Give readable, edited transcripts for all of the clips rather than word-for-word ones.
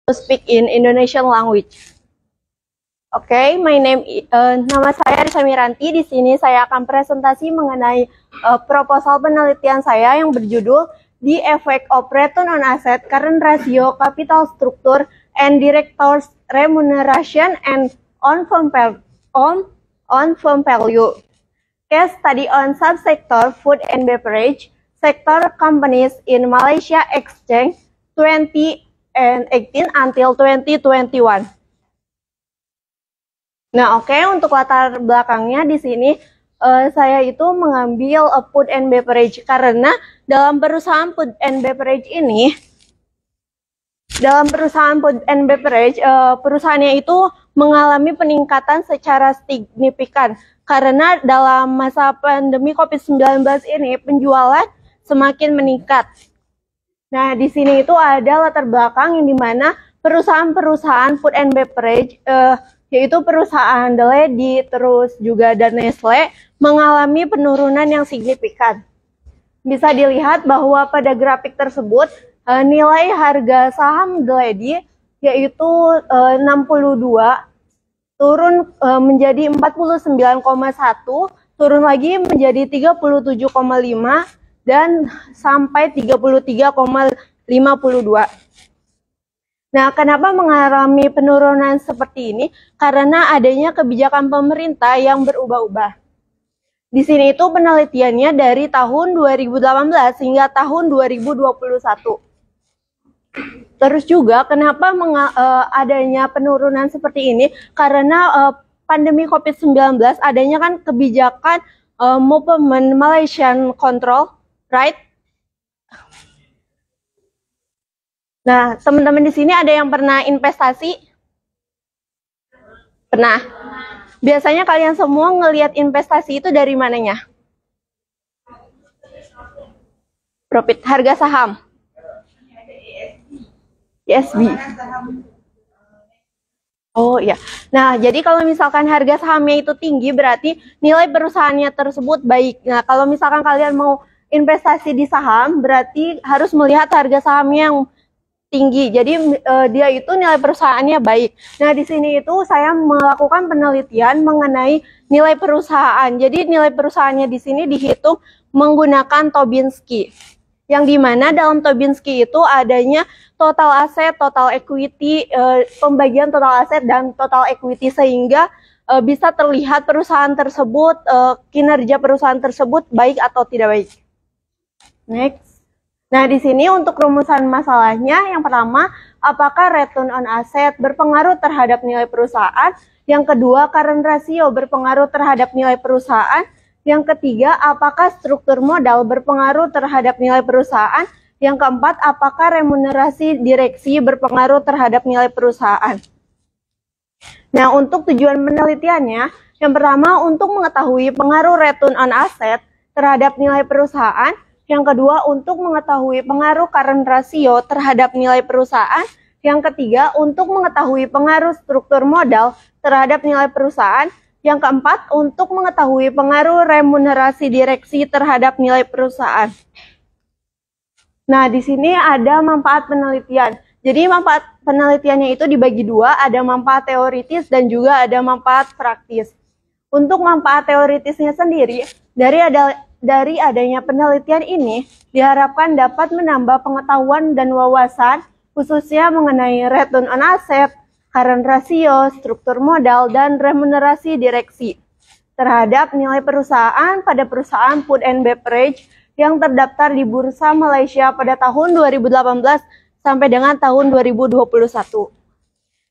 to speak in Indonesian language. Oke, nama saya Risa Miranti. Di sini saya akan presentasi mengenai proposal penelitian saya yang berjudul The Effect of Return on Asset, Current Ratio, Capital Structure, and Directors' Remuneration and on-firm value. Case study on subsector food and beverage sector companies in Malaysia Exchange 2018 until 2021. Nah, oke, untuk latar belakangnya di sini saya itu mengambil food and beverage karena dalam perusahaan food and beverage ini, perusahaannya itu mengalami peningkatan secara signifikan karena dalam masa pandemi COVID-19 ini penjualan semakin meningkat. Nah, di sini itu ada latar belakang yang dimana perusahaan-perusahaan food and beverage yaitu perusahaan The Lady, terus juga dan Nestle mengalami penurunan yang signifikan. Bisa dilihat bahwa pada grafik tersebut nilai harga saham The Lady yaitu 62 turun menjadi 49,1, turun lagi menjadi 37,5 dan sampai 33,52. Nah, kenapa mengalami penurunan seperti ini? Karena adanya kebijakan pemerintah yang berubah-ubah. Di sini itu penelitiannya dari tahun 2018 hingga tahun 2021. Terus juga kenapa adanya penurunan seperti ini? Karena pandemi COVID-19 adanya kan kebijakan movement Malaysian control, right? Nah, teman-teman di sini ada yang pernah investasi? Pernah. Biasanya kalian semua ngelihat investasi itu dari mananya? Profit, harga saham. ISB. Oh iya. Nah, jadi kalau misalkan harga sahamnya itu tinggi, berarti nilai perusahaannya tersebut baik. Nah, kalau misalkan kalian mau investasi di saham, berarti harus melihat harga sahamnya yang tinggi. Jadi dia itu nilai perusahaannya baik. Nah, di sini itu saya melakukan penelitian mengenai nilai perusahaan. Jadi nilai perusahaannya di sini dihitung menggunakan Tobinski. Yang dimana dalam Tobinski itu adanya total aset, total equity, pembagian total aset dan total equity sehingga bisa terlihat perusahaan tersebut, kinerja perusahaan tersebut baik atau tidak baik. Next. Nah, di sini untuk rumusan masalahnya, yang pertama, apakah return on asset berpengaruh terhadap nilai perusahaan? Yang kedua, current ratio berpengaruh terhadap nilai perusahaan? Yang ketiga, apakah struktur modal berpengaruh terhadap nilai perusahaan? Yang keempat, apakah remunerasi direksi berpengaruh terhadap nilai perusahaan? Nah, untuk tujuan penelitiannya, yang pertama, untuk mengetahui pengaruh return on asset terhadap nilai perusahaan. Yang kedua, untuk mengetahui pengaruh current ratio terhadap nilai perusahaan. Yang ketiga, untuk mengetahui pengaruh struktur modal terhadap nilai perusahaan. Yang keempat, untuk mengetahui pengaruh remunerasi direksi terhadap nilai perusahaan. Nah, di sini ada manfaat penelitian. Jadi, manfaat penelitiannya itu dibagi dua, ada manfaat teoritis dan juga ada manfaat praktis. Untuk manfaat teoritisnya sendiri, dari adanya penelitian ini diharapkan dapat menambah pengetahuan dan wawasan khususnya mengenai return on asset, current ratio, struktur modal, dan remunerasi direksi terhadap nilai perusahaan pada perusahaan food and beverage yang terdaftar di Bursa Malaysia pada tahun 2018 sampai dengan tahun 2021.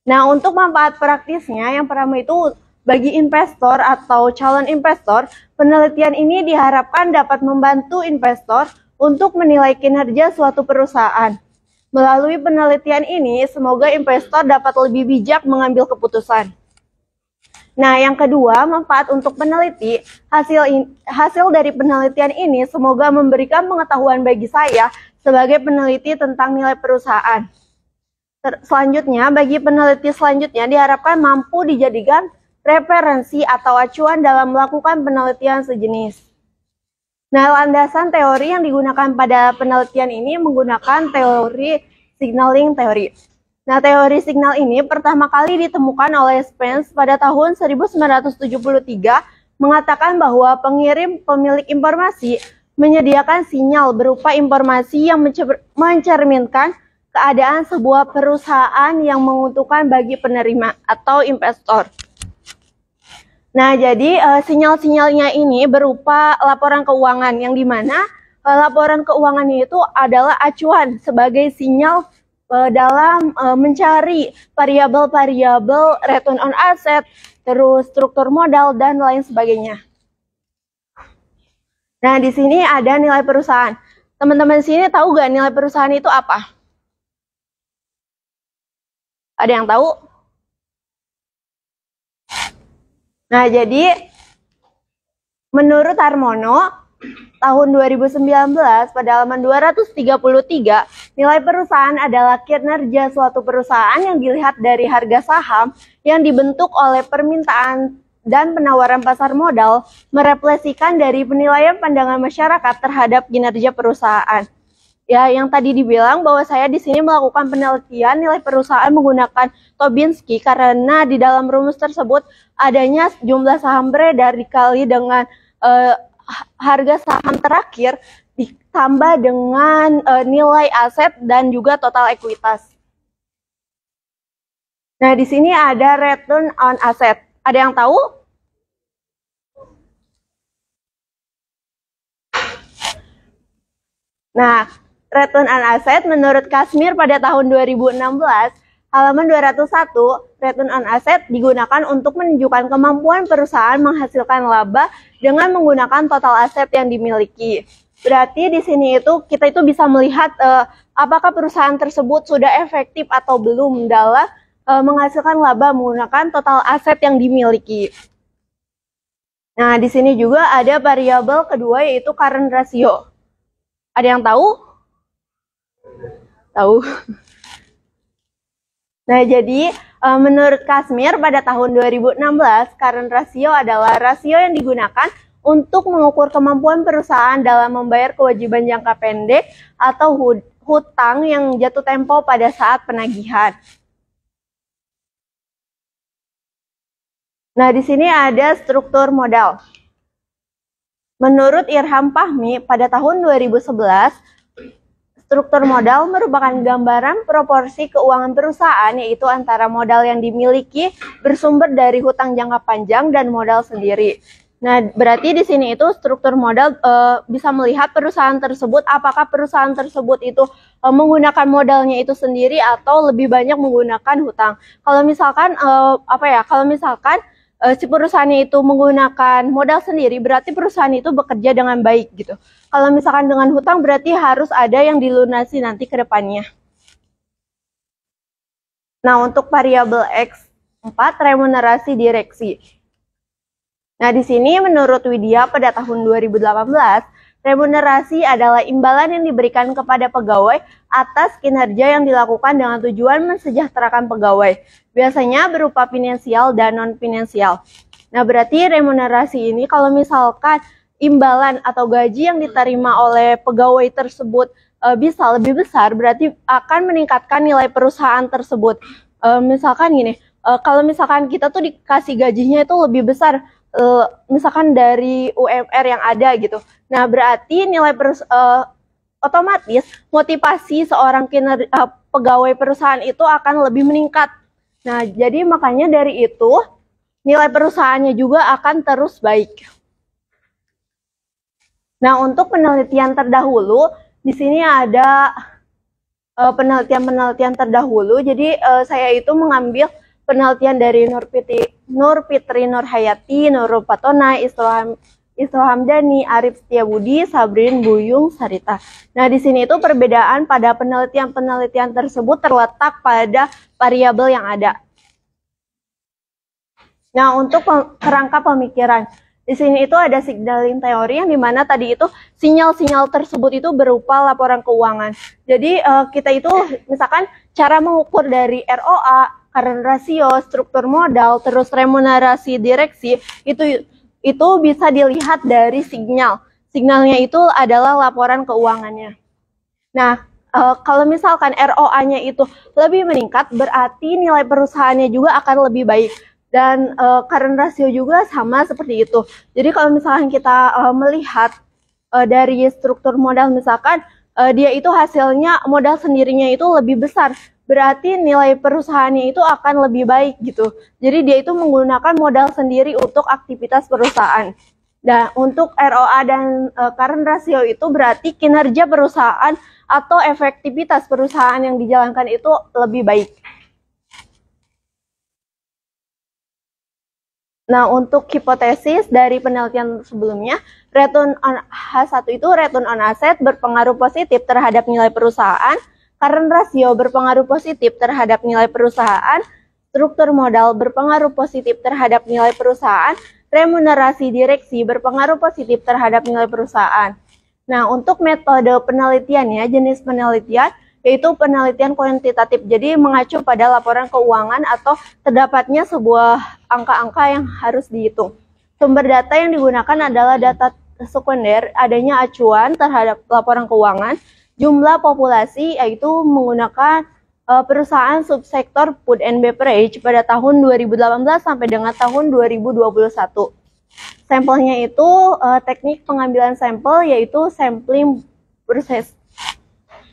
Nah, untuk manfaat praktisnya, yang pertama itu bagi investor atau calon investor, penelitian ini diharapkan dapat membantu investor untuk menilai kinerja suatu perusahaan. Melalui penelitian ini, semoga investor dapat lebih bijak mengambil keputusan. Nah, yang kedua, manfaat untuk peneliti, hasil dari penelitian ini semoga memberikan pengetahuan bagi saya sebagai peneliti tentang nilai perusahaan. Selanjutnya, bagi peneliti selanjutnya diharapkan mampu dijadikan referensi atau acuan dalam melakukan penelitian sejenis. Nah, landasan teori yang digunakan pada penelitian ini menggunakan teori signaling teori. Nah, teori signal ini pertama kali ditemukan oleh Spence pada tahun 1973, mengatakan bahwa pengirim pemilik informasi menyediakan sinyal berupa informasi yang mencerminkan keadaan sebuah perusahaan yang menguntungkan bagi penerima atau investor. Nah, jadi sinyal-sinyalnya ini berupa laporan keuangan yang dimana laporan keuangan itu adalah acuan sebagai sinyal dalam mencari variabel-variabel return on asset, terus struktur modal, dan lain sebagainya. Nah, di sini ada nilai perusahaan. Teman-teman di sini tahu nggak nilai perusahaan itu apa? Ada yang tahu? Nah, jadi menurut Harmono, tahun 2019 pada halaman 233, nilai perusahaan adalah kinerja suatu perusahaan yang dilihat dari harga saham yang dibentuk oleh permintaan dan penawaran pasar modal, merefleksikan dari penilaian pandangan masyarakat terhadap kinerja perusahaan. Ya, yang tadi dibilang bahwa saya di sini melakukan penelitian nilai perusahaan menggunakan Tobinsky karena di dalam rumus tersebut adanya jumlah saham beredar dikali dengan harga saham terakhir ditambah dengan nilai aset dan juga total ekuitas. Nah, di sini ada return on asset. Ada yang tahu? Nah, return on asset menurut Kashmir pada tahun 2016, halaman 201, return on asset digunakan untuk menunjukkan kemampuan perusahaan menghasilkan laba dengan menggunakan total aset yang dimiliki. Berarti di sini itu kita itu bisa melihat apakah perusahaan tersebut sudah efektif atau belum dalam menghasilkan laba menggunakan total aset yang dimiliki. Nah, di sini juga ada variabel kedua yaitu current ratio. Ada yang tahu? Tahu. Nah, jadi menurut Kashmir pada tahun 2016, current ratio adalah rasio yang digunakan untuk mengukur kemampuan perusahaan dalam membayar kewajiban jangka pendek atau hutang yang jatuh tempo pada saat penagihan. Nah, di sini ada struktur modal. Menurut Irham Fahmi pada tahun 2011, struktur modal merupakan gambaran proporsi keuangan perusahaan, yaitu antara modal yang dimiliki bersumber dari hutang jangka panjang dan modal sendiri. Nah, berarti di sini itu struktur modal bisa melihat perusahaan tersebut, apakah perusahaan tersebut itu menggunakan modalnya itu sendiri atau lebih banyak menggunakan hutang. Kalau misalkan si perusahaannya itu menggunakan modal sendiri, berarti perusahaan itu bekerja dengan baik gitu. Kalau misalkan dengan hutang, berarti harus ada yang dilunasi nanti ke depannya. Nah, untuk variabel X4, remunerasi direksi. Nah, di sini menurut Widya pada tahun 2018, remunerasi adalah imbalan yang diberikan kepada pegawai atas kinerja yang dilakukan dengan tujuan mensejahterakan pegawai. Biasanya berupa finansial dan non-finansial. Nah, berarti remunerasi ini kalau misalkan imbalan atau gaji yang diterima oleh pegawai tersebut bisa lebih besar, berarti akan meningkatkan nilai perusahaan tersebut. Misalkan gini, kalau misalkan kita tuh dikasih gajinya itu lebih besar, misalkan dari UMR yang ada gitu. Nah, berarti nilai otomatis motivasi seorang pegawai perusahaan itu akan lebih meningkat. Nah, jadi makanya dari itu nilai perusahaannya juga akan terus baik. Nah, untuk penelitian terdahulu, di sini ada penelitian terdahulu. Jadi saya itu mengambil penelitian dari Nur Fitri Nurhayati, Nurul Patona, Islam Hamdani, Arif Setiabudi, Sabrin Buyung Sarita. Nah, di sini itu perbedaan pada penelitian tersebut terletak pada variabel yang ada. Nah, untuk kerangka pemikiran, di sini itu ada signaling teori yang dimana tadi itu sinyal-sinyal tersebut itu berupa laporan keuangan. Jadi kita itu misalkan cara mengukur dari ROA, current ratio, struktur modal, terus remunerasi direksi, itu bisa dilihat dari signal. Signalnya itu adalah laporan keuangannya. Nah, kalau misalkan ROA-nya itu lebih meningkat, berarti nilai perusahaannya juga akan lebih baik. Dan current ratio juga sama seperti itu. Jadi kalau misalkan kita melihat dari struktur modal, misalkan dia itu hasilnya modal sendirinya itu lebih besar, berarti nilai perusahaannya itu akan lebih baik gitu. Jadi dia itu menggunakan modal sendiri untuk aktivitas perusahaan. Nah, untuk ROA dan current ratio itu berarti kinerja perusahaan atau efektivitas perusahaan yang dijalankan itu lebih baik. Nah, untuk hipotesis dari penelitian sebelumnya, return on H1 itu return on asset berpengaruh positif terhadap nilai perusahaan, current ratio berpengaruh positif terhadap nilai perusahaan, struktur modal berpengaruh positif terhadap nilai perusahaan, remunerasi direksi berpengaruh positif terhadap nilai perusahaan. Nah, untuk metode penelitiannya, jenis penelitian yaitu penelitian kuantitatif, jadi mengacu pada laporan keuangan atau terdapatnya sebuah angka-angka yang harus dihitung. Sumber data yang digunakan adalah data sekunder, adanya acuan terhadap laporan keuangan, jumlah populasi, yaitu menggunakan perusahaan subsektor food and beverage pada tahun 2018 sampai dengan tahun 2021. Sampelnya itu teknik pengambilan sampel yaitu sampling process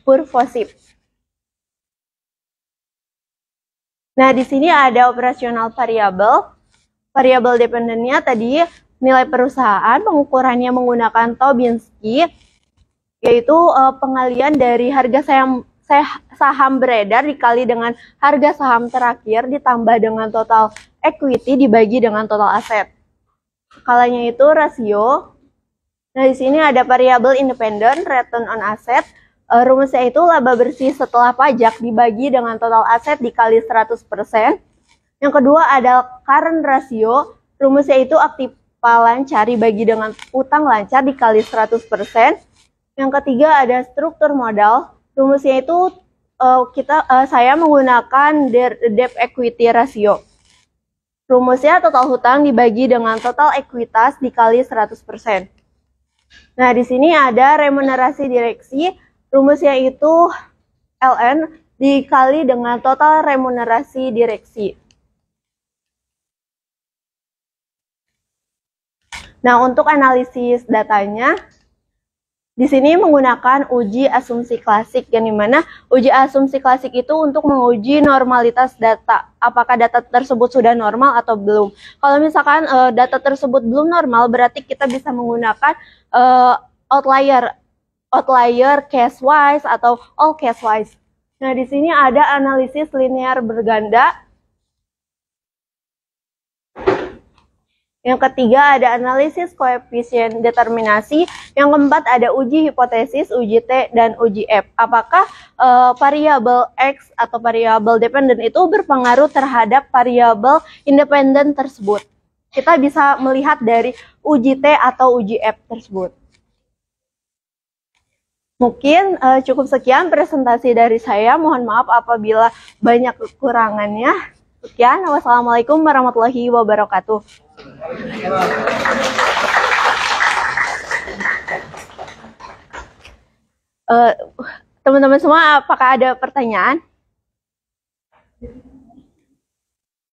purposive. Nah, di sini ada operasional variabel. Variabel dependennya tadi nilai perusahaan, pengukurannya menggunakan Tobinski, yaitu pengalian dari harga saham beredar dikali dengan harga saham terakhir ditambah dengan total equity dibagi dengan total aset. Skalanya itu rasio. Nah, di sini ada variabel independen, return on asset. Rumusnya itu laba bersih setelah pajak dibagi dengan total aset dikali 100%. Yang kedua ada current ratio. Rumusnya itu aktiva lancar dibagi dengan utang lancar dikali 100%. Yang ketiga ada struktur modal. Rumusnya itu saya menggunakan debt equity ratio. Rumusnya total hutang dibagi dengan total ekuitas dikali 100%. Nah, di sini ada remunerasi direksi. Rumusnya itu LN dikali dengan total remunerasi direksi. Nah, untuk analisis datanya, di sini menggunakan uji asumsi klasik, yang dimana uji asumsi klasik itu untuk menguji normalitas data. Apakah data tersebut sudah normal atau belum. Kalau misalkan data tersebut belum normal, berarti kita bisa menggunakan outlier case wise atau all case wise. Nah, di sini ada analisis linear berganda. Yang ketiga ada analisis koefisien determinasi. Yang keempat ada uji hipotesis, uji T, dan uji F. Apakah variabel X atau variabel dependen itu berpengaruh terhadap variabel independen tersebut? Kita bisa melihat dari uji T atau uji F tersebut. Mungkin cukup sekian presentasi dari saya. Mohon maaf apabila banyak kekurangannya. Sekian, wassalamualaikum warahmatullahi wabarakatuh. Teman-teman semua, apakah ada pertanyaan?